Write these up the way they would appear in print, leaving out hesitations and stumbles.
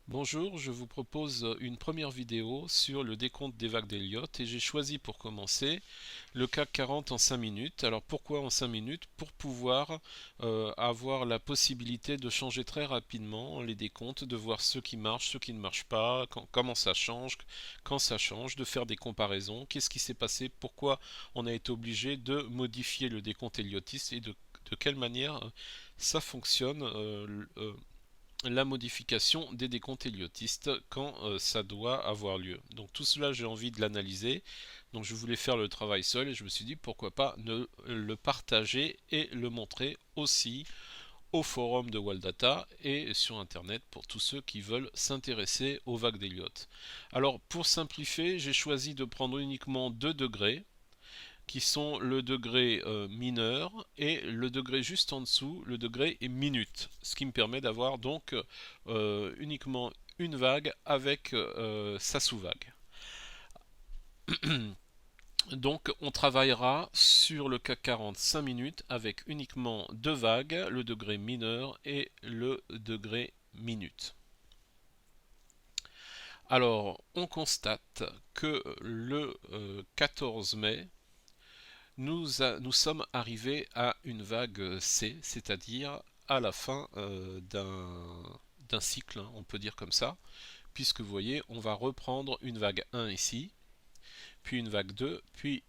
Bonjour, je vous propose une première vidéo sur le décompte des vagues d'Elliott et j'ai choisi pour commencer le CAC 40 en 5 minutes. Alors pourquoi en 5 minutes? Pour pouvoir avoir la possibilité de changer très rapidement les décomptes, de voir ce qui marche, ce qui ne marche pas, comment ça change, quand ça change, de faire des comparaisons, qu'est-ce qui s'est passé, pourquoi on a été obligé de modifier le décompte Elliottiste et de quelle manière ça fonctionne. La modification des décomptes héliotistes quand ça doit avoir lieu. Donc tout cela, j'ai envie de l'analyser. Donc je voulais faire le travail seul et je me suis dit pourquoi pas ne le partager et le montrer aussi au forum de Waldata et sur internet pour tous ceux qui veulent s'intéresser aux vagues d'Elliott. Alors pour simplifier, j'ai choisi de prendre uniquement 2 degrés qui sont le degré mineur et le degré juste en dessous, le degré est minute, ce qui me permet d'avoir donc uniquement une vague avec sa sous-vague. Donc on travaillera sur le CAC 40 5 minutes avec uniquement deux vagues, le degré mineur et le degré minute. Alors on constate que le 14 mai, nous sommes arrivés à une vague C, c'est-à-dire à la fin d'un cycle, hein, on peut dire comme ça, puisque vous voyez, on va reprendre une vague 1 ici, puis une vague 2, puis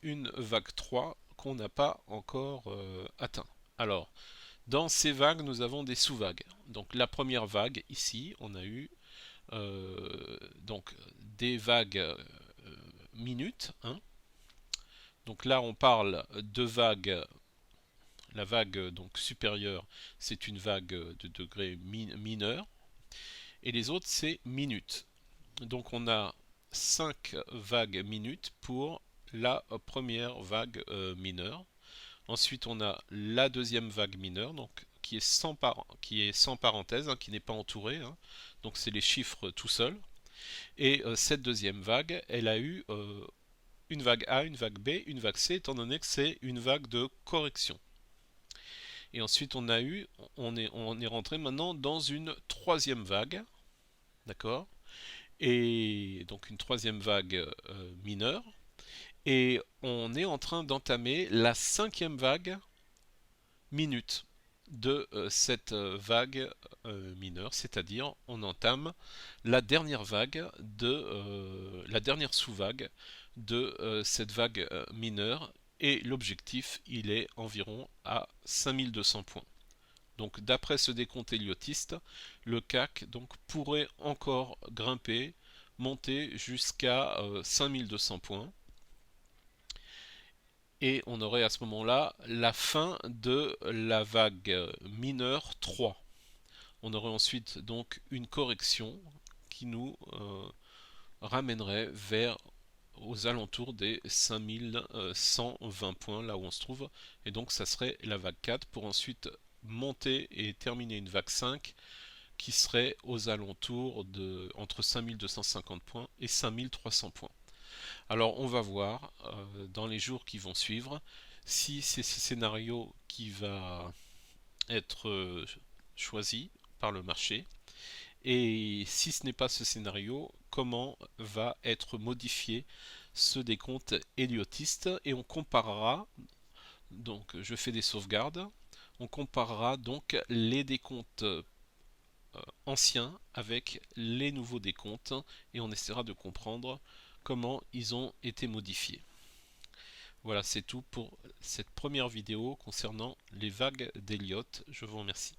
une vague 3 qu'on n'a pas encore atteint. Alors, dans ces vagues, nous avons des sous-vagues. Donc la première vague, ici, on a eu donc des vagues minutes, hein. Donc là, on parle de vagues. La vague donc supérieure, c'est une vague de degré mineur, et les autres, c'est minutes. Donc on a 5 vagues minutes pour la première vague mineure. Ensuite, on a la deuxième vague mineure, donc qui est sans parenthèse, hein, qui n'est pas entourée, hein. Donc c'est les chiffres tout seuls. Et cette deuxième vague, elle a eu une vague A, une vague B, une vague C, étant donné que c'est une vague de correction. Et ensuite, on est rentré maintenant dans une troisième vague, d'accord? Et donc une troisième vague mineure. Et on est en train d'entamer la cinquième vague minute de cette vague mineure, c'est-à-dire on entame la dernière vague la dernière sous-vague de cette vague mineure, et l'objectif il est environ à 5200 points. Donc d'après ce décompte héliotiste, le CAC donc pourrait encore grimper, monter jusqu'à 5200 points. Et on aurait à ce moment-là la fin de la vague mineure 3. On aurait ensuite donc une correction qui nous ramènerait vers aux alentours des 5120 points, là où on se trouve. Et donc ça serait la vague 4 pour ensuite monter et terminer une vague 5 qui serait aux alentours de entre 5250 points et 5300 points. Alors on va voir dans les jours qui vont suivre si c'est ce scénario qui va être choisi par le marché, et si ce n'est pas ce scénario, comment va être modifié ce décompte héliotiste, et on comparera, donc je fais des sauvegardes, on comparera donc les décomptes anciens avec les nouveaux décomptes et on essaiera de comprendre comment ils ont été modifiés. Voilà, c'est tout pour cette première vidéo concernant les vagues d'Elliott. Je vous remercie.